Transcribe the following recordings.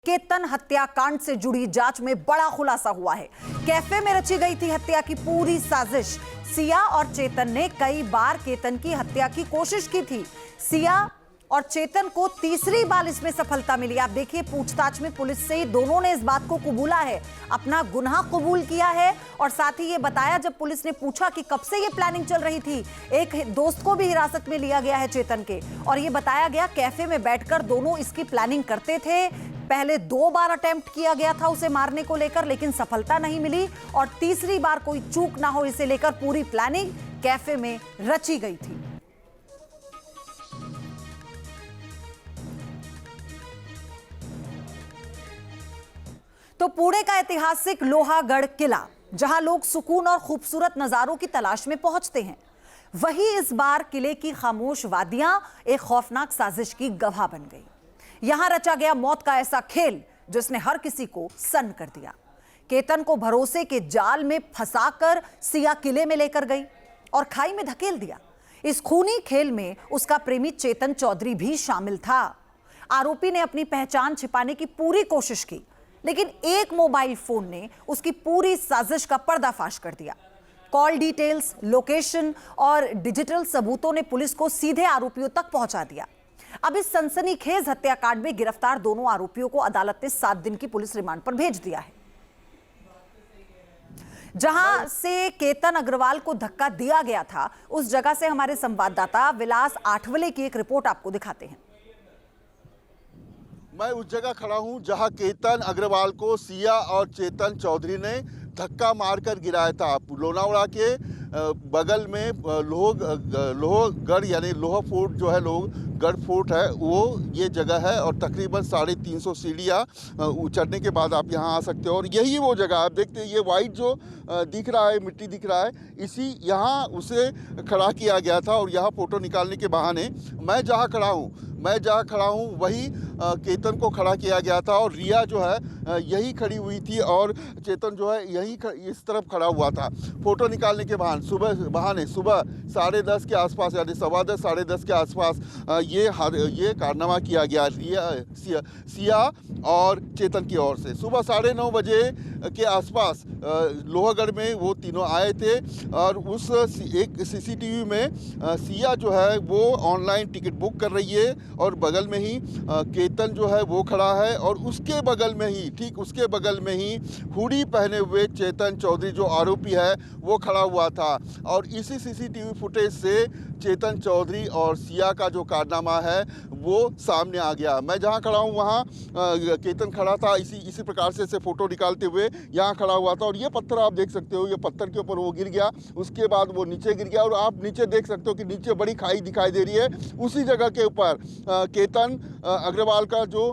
केतन हत्याकांड से जुड़ी जांच में बड़ा खुलासा हुआ है। कैफे में रची गई थी हत्या की पूरी साजिश। सिया और चेतन ने कई बार केतन की हत्या की कोशिश की थी। सिया और चेतन को तीसरी बार इसमें सफलता मिली। आप देखिए, पूछताछ में पुलिस से दोनों ने इस बात को कबूला है, अपना गुनाह कबूल किया है और साथ ही ये बताया, जब पुलिस ने पूछा कि कब से ये प्लानिंग चल रही थी, एक दोस्त को भी हिरासत में लिया गया है चेतन के, और ये बताया गया कैफे में बैठकर दोनों इसकी प्लानिंग करते थे। पहले 2 बार अटेम्प्ट किया गया था उसे मारने को लेकर, लेकिन सफलता नहीं मिली और तीसरी बार कोई चूक ना हो इसे लेकर पूरी प्लानिंग कैफे में रची गई थी। तो पुणे का ऐतिहासिक लोहागढ़ किला, जहां लोग सुकून और खूबसूरत नजारों की तलाश में पहुंचते हैं, वही इस बार किले की खामोश वादियां एक खौफनाक साजिश की गवाह बन गई। यहां रचा गया मौत का ऐसा खेल जिसने हर किसी को सन्न कर दिया। केतन को भरोसे के जाल में फंसाकर सिया किले में लेकर गई और खाई में धकेल दिया। इस खूनी खेल में उसका प्रेमी चेतन चौधरी भी शामिल था। आरोपी ने अपनी पहचान छिपाने की पूरी कोशिश की, लेकिन एक मोबाइल फोन ने उसकी पूरी साजिश का पर्दाफाश कर दिया। कॉल डिटेल्स, लोकेशन और डिजिटल सबूतों ने पुलिस को सीधे आरोपियों तक पहुंचा दिया। अब इस सनसनीखेज हत्याकांड में गिरफ्तार दोनों आरोपियों को अदालत ने 7 दिन की पुलिस रिमांड पर भेज दिया है। जहां से केतन अग्रवाल को धक्का दिया गया था, उस जगह से हमारे संवाददाता विलास आठवले की एक रिपोर्ट आपको दिखाते हैं। मैं उस जगह खड़ा हूं जहां केतन अग्रवाल को सिया और चेतन चौधरी ने धक्का मारकर गिराया था। लोनावाड़ा के बगल में लोहगढ़ यानी लोहा फोर्ट जो है, लोहगढ़ फोर्ट है, वो ये जगह है और तकरीबन 350 सीढ़ियाँ चढ़ने के बाद आप यहाँ आ सकते हो। और यही वो जगह आप देखते हैं, ये वाइट जो दिख रहा है, मिट्टी दिख रहा है, इसी यहाँ उसे खड़ा किया गया था। और यहाँ फ़ोटो निकालने के बहाने मैं जहाँ खड़ा हूँ वही केतन को खड़ा किया गया था और रिया जो है यही खड़ी हुई थी और चेतन जो है यही इस तरफ खड़ा हुआ था। फ़ोटो निकालने के बहाने सुबह 10:30 के आसपास, यानी 10:15 साढ़े 10 के आसपास ये कारनामा किया गया सिया और चेतन की ओर से। सुबह 9:30 बजे के आसपास लोहागढ़ में वो तीनों आए थे और उस एक सीसीटीवी में सिया जो है वो ऑनलाइन टिकट बुक कर रही है और बगल में ही केतन जो है वो खड़ा है और उसके बगल में ही, ठीक उसके बगल में ही हुडी पहने हुए चेतन चौधरी जो आरोपी है वो खड़ा हुआ था। और इसी सीसीटीवी फुटेज से चेतन चौधरी और सिया का जो कारनामा है वो सामने आ गया। मैं जहां खड़ा हूं वहां केतन खड़ा था, इसी प्रकार से फ़ोटो निकालते हुए यहाँ खड़ा हुआ था। और ये पत्थर आप देख सकते हो, ये पत्थर के ऊपर वो गिर गया, उसके बाद वो नीचे गिर गया और आप नीचे देख सकते हो कि नीचे बड़ी खाई दिखाई दे रही है। उसी जगह के ऊपर केतन अग्रवाल का जो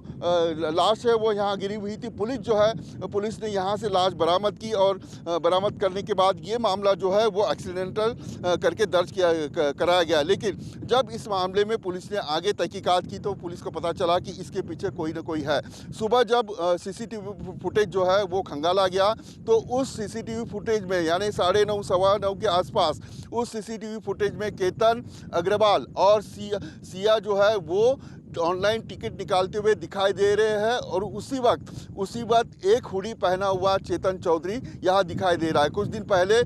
लाश है वो यहाँ गिरी हुई थी। पुलिस ने यहाँ से लाश बरामद की और बरामद करने के बाद ये मामला जो है वो एक्सीडेंटल करके दर्ज कराया गया। लेकिन जब इस मामले में पुलिस ने आगे तहकीकात की तो पुलिस को पता चला कि इसके पीछे कोई ना कोई है। सुबह जब सीसीटीवी फुटेज जो है वो खंगाला गया तो उस सीसीटीवी फुटेज में, यानी 9:30 सवा 9 के आसपास, उस सीसीटीवी फुटेज में केतन अग्रवाल और सिया जो है वो ऑनलाइन टिकट निकालते हुए दिखाई दे रहे हैं और उसी वक्त एक हुडी पहना हुआ चेतन चौधरी यहाँ दिखाई दे रहा है। कुछ दिन पहले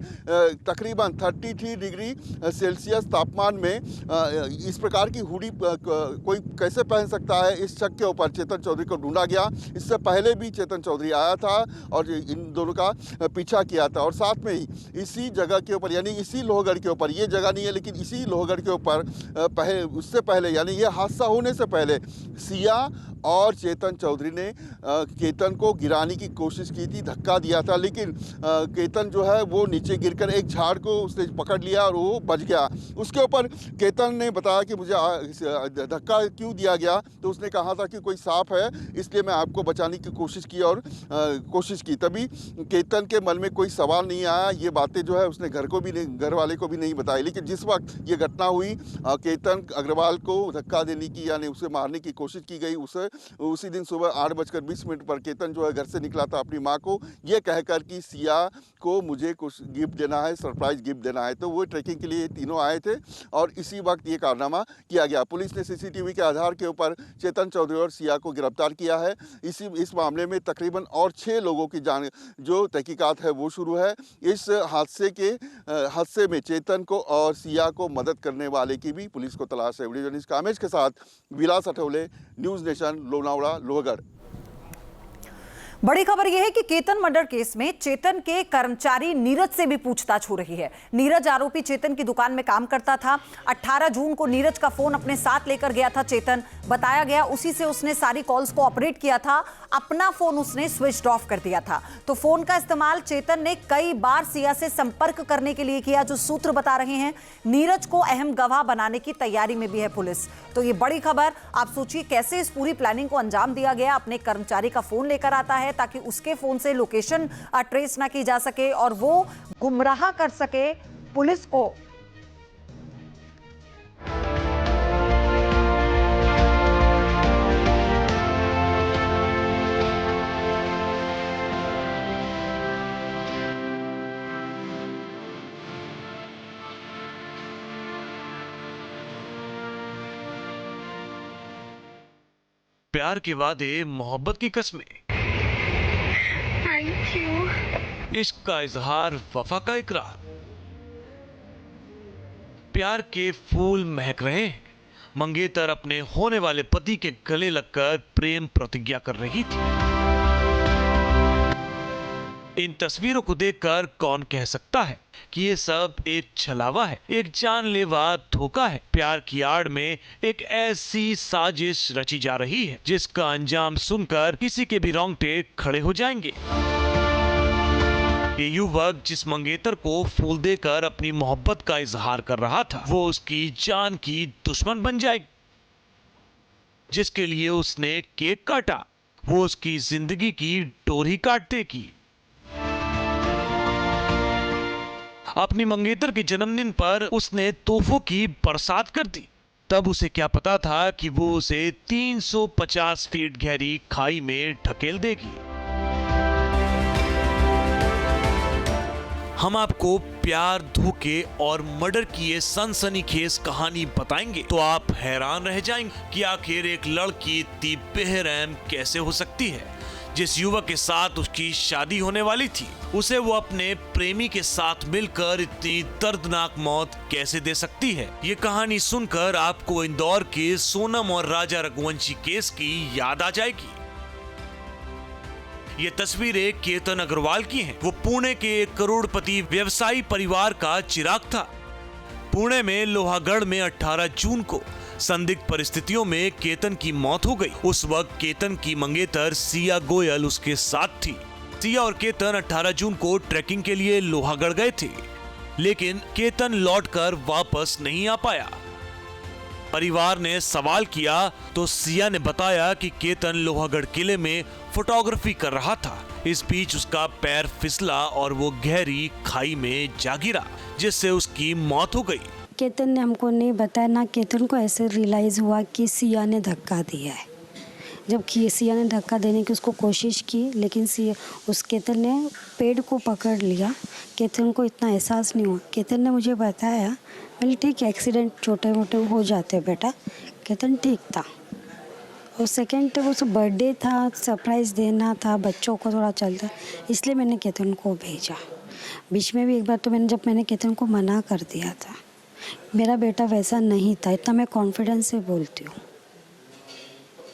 तकरीबन 33 डिग्री सेल्सियस तापमान में इस प्रकार की हुडी कोई कैसे पहन सकता है, इस शक के ऊपर चेतन चौधरी को ढूंढा गया। इससे पहले भी चेतन चौधरी आया था और इन दोनों का पीछा किया था। और साथ में ही इसी जगह के ऊपर, यानी इसी लोहगढ़ के ऊपर, ये जगह नहीं है लेकिन इसी लोहगढ़ के ऊपर उससे पहले, यानी ये हादसा होने से पहले सिया और चेतन चौधरी ने केतन को गिराने की कोशिश की थी, धक्का दिया था, लेकिन केतन जो है वो नीचे गिरकर एक झाड़ को उसने पकड़ लिया और वो बच गया। उसके ऊपर केतन ने बताया कि मुझे धक्का क्यों दिया गया, तो उसने कहा था कि कोई सांप है इसलिए मैं आपको बचाने की कोशिश की और कोशिश की। तभी केतन के मन में कोई सवाल नहीं आया, ये बातें जो है उसने घर वाले को भी नहीं बताई। लेकिन जिस वक्त ये घटना हुई, केतन अग्रवाल को धक्का देने की यानी उसे मारने की कोशिश की गई, उसे उसी दिन सुबह 8:20 पर केतन जो है घर से निकला था अपनी माँ को ये कहकर कि सिया को मुझे कुछ गिफ्ट देना है, सरप्राइज गिफ्ट देना है। तो वो ट्रैकिंग के लिए ये तीनों आए थे और इसी वक्त ये कारनामा किया गया। पुलिस ने सीसीटीवी के आधार के ऊपर चेतन चौधरी और सिया को गिरफ्तार किया है। इस मामले में तकरीबन और 6 लोगों की जान जो तहकीकात है वो शुरू है। इस हादसे में चेतन को और सिया को मदद करने वाले की भी पुलिस को तलाश है। वीडियो जर्नलिस्ट कामेश के साथ विलास अठौले, न्यूज़ नेशन, लोनावड़ा, लोहगढ़। बड़ी खबर यह है कि केतन मर्डर केस में चेतन के कर्मचारी नीरज से भी पूछताछ हो रही है। नीरज आरोपी चेतन की दुकान में काम करता था। 18 जून को नीरज का फोन अपने साथ लेकर गया था चेतन, बताया गया उसी से उसने सारी कॉल्स को ऑपरेट किया था। अपना फोन उसने स्विच ऑफ कर दिया था। तो फोन का इस्तेमाल चेतन ने कई बार सिया से संपर्क करने के लिए किया, जो सूत्र बता रहे हैं। नीरज को अहम गवाह बनाने की तैयारी में भी है पुलिस। तो ये बड़ी खबर, आप सोचिए कैसे इस पूरी प्लानिंग को अंजाम दिया गया। अपने कर्मचारी का फोन लेकर आता है ताकि उसके फोन से लोकेशन ट्रेस ना की जा सके और वो गुमराह कर सके पुलिस को। प्यार के वादे, मोहब्बत की कस्में, इश्क का इजहार, वफा का इकरार। प्यार के फूल महक रहे हैं। मंगेतर अपने होने वाले पति के गले लगकर प्रेम प्रतिज्ञा कर रही थी। इन तस्वीरों को देखकर कौन कह सकता है कि ये सब एक छलावा है, एक जानलेवा धोखा है। प्यार की आड़ में एक ऐसी साजिश रची जा रही है जिसका अंजाम सुनकर किसी के भी रोंगटे खड़े हो जाएंगे। ये युवक जिस मंगेतर को फूल देकर अपनी मोहब्बत का इजहार कर रहा था, वो उसकी जान की दुश्मन बन जाएगी। जिसके लिए उसने केक काटा, वो उसकी जिंदगी की डोरी काट देगी। अपनी मंगेतर के जन्मदिन पर उसने तोहफों की बरसात कर दी। तब उसे क्या पता था कि वो उसे 350 फीट गहरी खाई में ढकेल देगी। हम आपको प्यार, धोखे और मर्डर की ये सनसनीखेज कहानी बताएंगे तो आप हैरान रह जाएंगे कि आखिर एक लड़की इतनी बेरहम कैसे हो सकती है। जिस युवक के साथ उसकी शादी होने वाली थी, उसे वो अपने प्रेमी के साथ मिलकर इतनी दर्दनाक मौत कैसे दे सकती है। ये कहानी सुनकर आपको इंदौर के सोनम और राजा रघुवंशी केस की याद आ जाएगी। ये तस्वीरें केतन अग्रवाल की हैं। वो पुणे के एक करोड़पति व्यवसायी परिवार का चिराग था। पुणे में लोहागढ़ में 18 जून को संदिग्ध परिस्थितियों में केतन की मौत हो गई। उस वक्त केतन की मंगेतर सिया गोयल उसके साथ थी। सिया और केतन 18 जून को ट्रैकिंग के लिए लोहागढ़ गए थे, लेकिन केतन लौटकर वापस नहीं आ पाया। परिवार ने सवाल किया तो सिया ने बताया कि केतन लोहागढ़ किले में फोटोग्राफी कर रहा था। इस बीच उसका पैर फिसला और वो गहरी खाई में जा गिरा, जिससे उसकी मौत हो गई। केतन ने हमको नहीं बताया, ना केतन को ऐसे रियलाइज़ हुआ कि सिया ने धक्का दिया है। जब सिया ने धक्का देने की उसको कोशिश की, लेकिन उस केतन ने पेड़ को पकड़ लिया। केतन को इतना एहसास नहीं हुआ। केतन ने मुझे बताया, बोले ठीक है, एक्सीडेंट छोटे मोटे हो जाते बेटा। केतन ठीक था। और सेकेंड उस बर्थडे था, सरप्राइज़ देना था, बच्चों को थोड़ा चलता, इसलिए मैंने केतन को भेजा। बीच में भी एक बार तो जब मैंने केतन को मना कर दिया था। मेरा बेटा वैसा नहीं था, इतना मैं कॉन्फिडेंस से बोलती हूँ।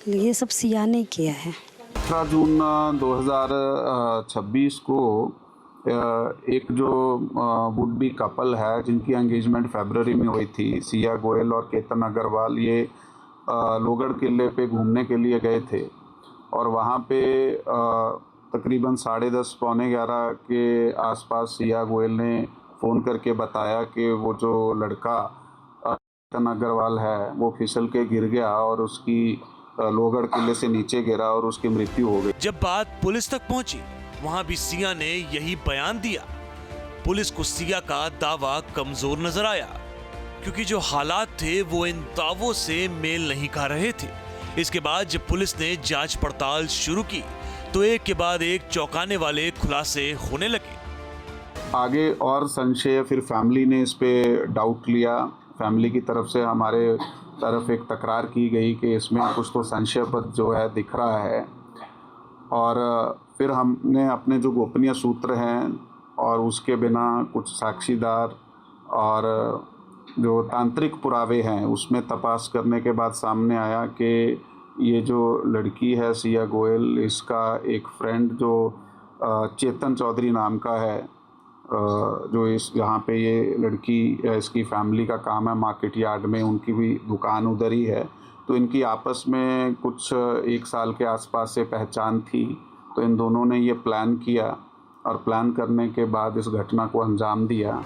ये सब सिया ने किया है। 18 जून 2026 को एक जो वुड बी कपल है जिनकी एंगेजमेंट फरवरी में हुई थी, सिया गोयल और केतन अग्रवाल, ये लोहगढ़ किले पे घूमने के लिए गए थे और वहाँ पे तकरीबन 10:30 पौने 11 के आसपास सिया गोयल ने फ़ोन करके बताया कि वो जो लड़का केतन अग्रवाल है वो फिसल के गिर गया और उसकी लोहगढ़ किले से नीचे गिरा और उसकी मृत्यु हो गई। जब बात पुलिस तक पहुंची, वहां भी सिया ने यही बयान दिया। पुलिस को सिया का दावा कमजोर नजर आया, क्योंकि जो हालात थे वो इन दावों से मेल नहीं खा रहे थे। इसके बाद जब पुलिस ने जांच पड़ताल शुरू की तो एक के बाद एक चौंकाने वाले खुलासे होने लगे। आगे और संशय, फिर फैमिली ने इस पे डाउट लिया। फैमिली की तरफ से हमारे तरफ एक तकरार की गई कि इसमें कुछ तो संशयपद जो है दिख रहा है, और फिर हमने अपने जो गोपनीय सूत्र हैं और उसके बिना कुछ साक्षीदार और जो तांत्रिक पुरावे हैं उसमें तपास करने के बाद सामने आया कि ये जो लड़की है सिया गोयल, इसका एक फ्रेंड जो चेतन चौधरी नाम का है, जो इस यहाँ पे ये लड़की, इसकी फैमिली का काम है मार्केट यार्ड में, उनकी भी दुकान उधर ही है। तो इनकी आपस में कुछ 1 साल के आसपास से पहचान थी। तो इन दोनों ने ये प्लान किया और प्लान करने के बाद इस घटना को अंजाम दिया।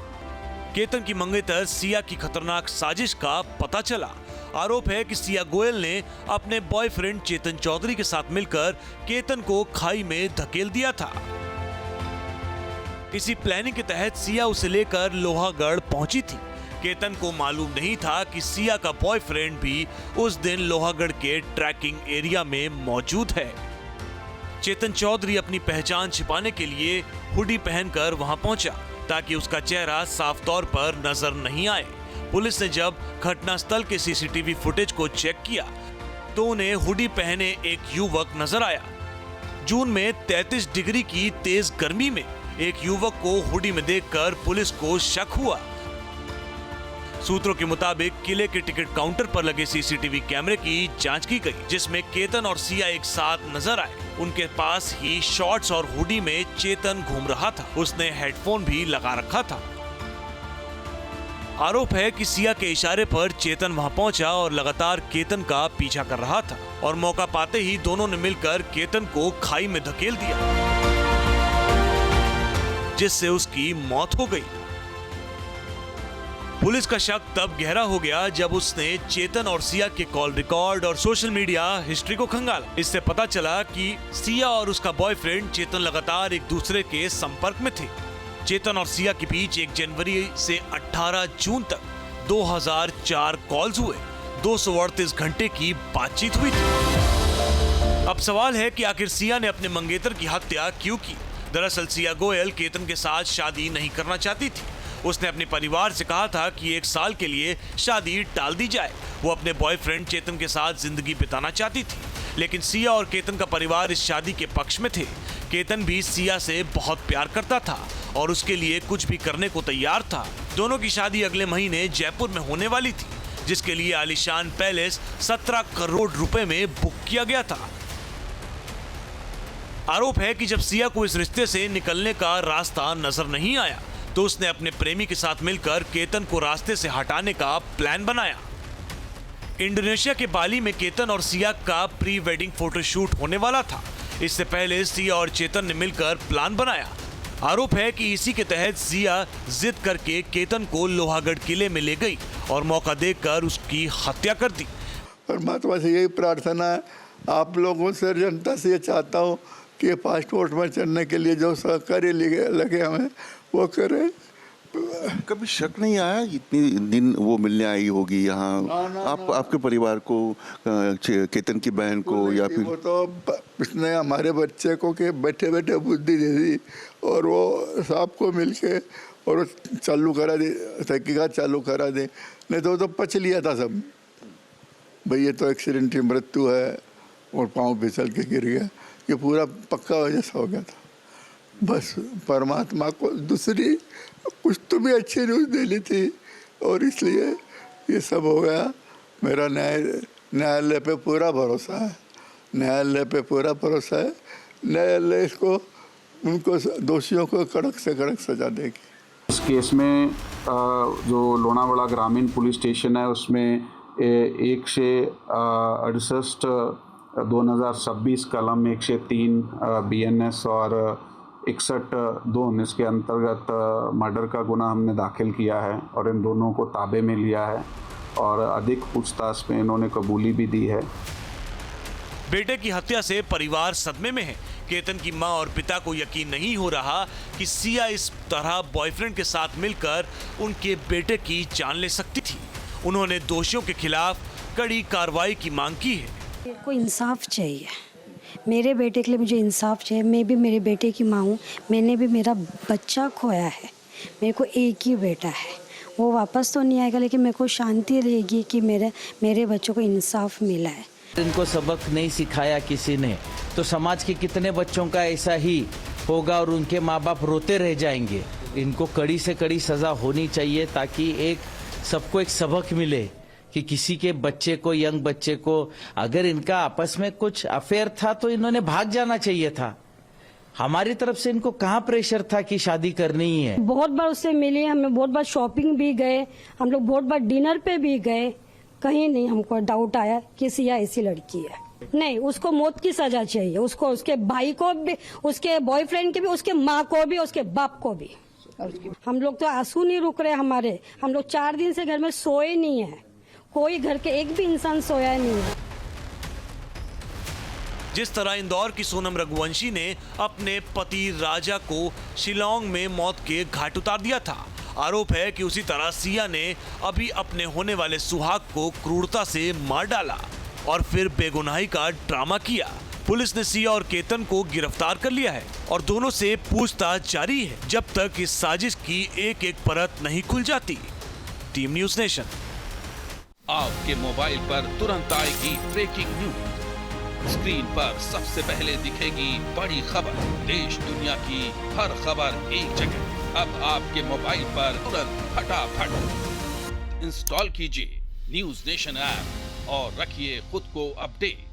केतन की मंगेतर सिया की खतरनाक साजिश का पता चला। आरोप है कि सिया गोयल ने अपने बॉयफ्रेंड चेतन चौधरी के साथ मिलकर केतन को खाई में धकेल दिया था। इसी प्लानिंग के तहत सिया उसे लेकर लोहागढ़ पहुंची थी। केतन को मालूम नहीं था कि सिया का बॉयफ्रेंड भी उस दिन लोहागढ़ के ट्रैकिंग एरिया में मौजूद है। चेतन चौधरी अपनी पहचान छिपाने के लिए हुडी पहनकर वहां पहुंचा ताकि उसका चेहरा साफ तौर पर नजर नहीं आए। पुलिस ने जब घटनास्थल के सीसीटीवी फुटेज को चेक किया तो उन्हें हुडी पहने एक युवक नजर आया। जून में 33 डिग्री की तेज गर्मी में एक युवक को हुडी में देखकर पुलिस को शक हुआ। सूत्रों के मुताबिक किले के टिकट काउंटर पर लगे सीसीटीवी कैमरे की जांच की गई, जिसमें केतन और सिया एक साथ नजर आए। उनके पास ही शॉर्ट्स और हुडी में चेतन घूम रहा था। उसने हेडफोन भी लगा रखा था। आरोप है कि सिया के इशारे पर चेतन वहां पहुंचा और लगातार केतन का पीछा कर रहा था और मौका पाते ही दोनों ने मिलकर केतन को खाई में धकेल दिया, जिससे उसकी मौत हो गई। पुलिस का शक तब गहरा हो गया जब उसने चेतन और सिया के कॉल रिकॉर्ड और सोशल मीडिया हिस्ट्री को खंगाला। इससे पता चला कि सिया और उसका बॉयफ्रेंड चेतन लगातार एक दूसरे के संपर्क में थे। चेतन और सिया के बीच 1 जनवरी से 18 जून तक 2004 कॉल्स हुए, 238 घंटे की बातचीत हुई थी। अब सवाल है कि आखिर सिया ने अपने मंगेतर की हत्या क्यों की? दरअसल सिया गोयल केतन के साथ शादी नहीं करना चाहती थी। उसने अपने परिवार से कहा था कि 1 साल के लिए शादी टाल दी जाए। वो अपने बॉयफ्रेंड चेतन के साथ जिंदगी बिताना चाहती थी, लेकिन सिया और केतन का परिवार इस शादी के पक्ष में थे। केतन भी सिया से बहुत प्यार करता था और उसके लिए कुछ भी करने को तैयार था। दोनों की शादी अगले महीने जयपुर में होने वाली थी, जिसके लिए आलीशान पैलेस 17 करोड़ रुपए में बुक किया गया था। आरोप है कि जब सिया को इस रिश्ते से निकलने का रास्ता नजर नहीं आया तो उसने अपने प्रेमी के साथ मिलकर केतन को रास्ते से हटाने का प्लान बनाया। इंडोनेशिया के बाली में केतन और सिया का प्री वेडिंग फोटोशूट होने वाला था। इससे पहले सिया और चेतन ने मिलकर प्लान बनाया। आरोप है कि इसी के तहत सिया जिद करके केतन को लोहागढ़ किले में ले गई और मौका देकर उसकी हत्या कर दी। परमात्मा से यही प्रार्थना है, आप लोगों से, जनता से ये चाहता हूँ कि पासपोर्ट में चढ़ने के लिए जो सहकार्य लगे हमें वो करें। कभी शक नहीं आया इतनी दिन वो मिलने आई होगी यहाँ आपके परिवार को, केतन की बहन को, या फिर? वो तो उसने हमारे बच्चे को के बैठे बैठे बुद्धि दे दी और वो सबको मिलके और चालू करा दे, तहकीकात चालू करा दे। नहीं तो पच लिया था सब, भाई ये तो एक्सीडेंट की मृत्यु है और पाँव फिसल के गिर गया। ये पूरा पक्का जैसा हो गया था। बस परमात्मा को दूसरी कुछ तो भी अच्छी न्यूज़ देनी थी और इसलिए ये सब हो गया। मेरा न्यायालय पे पूरा भरोसा है, न्यायालय पे पूरा भरोसा है। न्यायालय इसको, उनको, दोषियों को कड़क से कड़क सजा देगी। इस केस में जो लोनावाड़ा ग्रामीण पुलिस स्टेशन है उसमें 168 2026 कलम 103 BNS और 61(2) के अंतर्गत मर्डर का गुना हमने दाखिल किया है और इन दोनों को ताबे में लिया है और अधिक पूछताछ में इन्होंने कबूली भी दी है। बेटे की हत्या से परिवार सदमे में है। केतन की मां और पिता को यकीन नहीं हो रहा कि सिया इस तरह बॉयफ्रेंड के साथ मिलकर उनके बेटे की जान ले सकती थी। उन्होंने दोषियों के खिलाफ कड़ी कार्रवाई की मांग की है। को इंसाफ चाहिए। मेरे बेटे के लिए मुझे इंसाफ चाहिए। मैं भी मेरे बेटे की माँ हूँ। मैंने भी मेरा बच्चा खोया है। मेरे को एक ही बेटा है। वो वापस तो नहीं आएगा, लेकिन मेरे को शांति रहेगी कि मेरे बच्चों को इंसाफ मिला है। इनको सबक नहीं सिखाया किसी ने तो समाज के कितने बच्चों का ऐसा ही होगा और उनके माँ बाप रोते रह जाएंगे। इनको कड़ी से कड़ी सज़ा होनी चाहिए ताकि सबको एक सबक मिले कि किसी के बच्चे को, यंग बच्चे को, अगर इनका आपस में कुछ अफेयर था तो इन्होंने भाग जाना चाहिए था। हमारी तरफ से इनको कहाँ प्रेशर था कि शादी करनी ही है। बहुत बार उससे मिले, हमें बहुत बार शॉपिंग भी गए, हम लोग बहुत बार डिनर पे भी गए, कहीं नहीं हमको डाउट आया कि सिया ऐसी लड़की है। नहीं, उसको मौत की सजा चाहिए। उसको, उसके भाई को भी, उसके बॉयफ्रेंड के भी, उसके माँ को भी, उसके बाप को भी। हम लोग तो आंसू नहीं रुक रहे हमारे। हम लोग 4 दिन से घर में सोए नहीं है। कोई घर के एक भी इंसान सोया नहीं है। जिस तरह इंदौर की सोनम रघुवंशी ने अपने पति राजा को शिलांग में मौत के घाट उतार दिया था, आरोप है कि उसी तरह सिया ने अभी अपने होने वाले सुहाग को क्रूरता से मार डाला और फिर बेगुनाही का ड्रामा किया। पुलिस ने सिया और केतन को गिरफ्तार कर लिया है और दोनों से पूछताछ जारी है जब तक इस साजिश की एक एक परत नहीं खुल जाती। Team news nation. आपके मोबाइल पर तुरंत आएगी ब्रेकिंग न्यूज। स्क्रीन पर सबसे पहले दिखेगी बड़ी खबर। देश दुनिया की हर खबर एक जगह। अब आपके मोबाइल पर तुरंत फटाफट इंस्टॉल कीजिए न्यूज़ नेशन ऐप और रखिए खुद को अपडेट।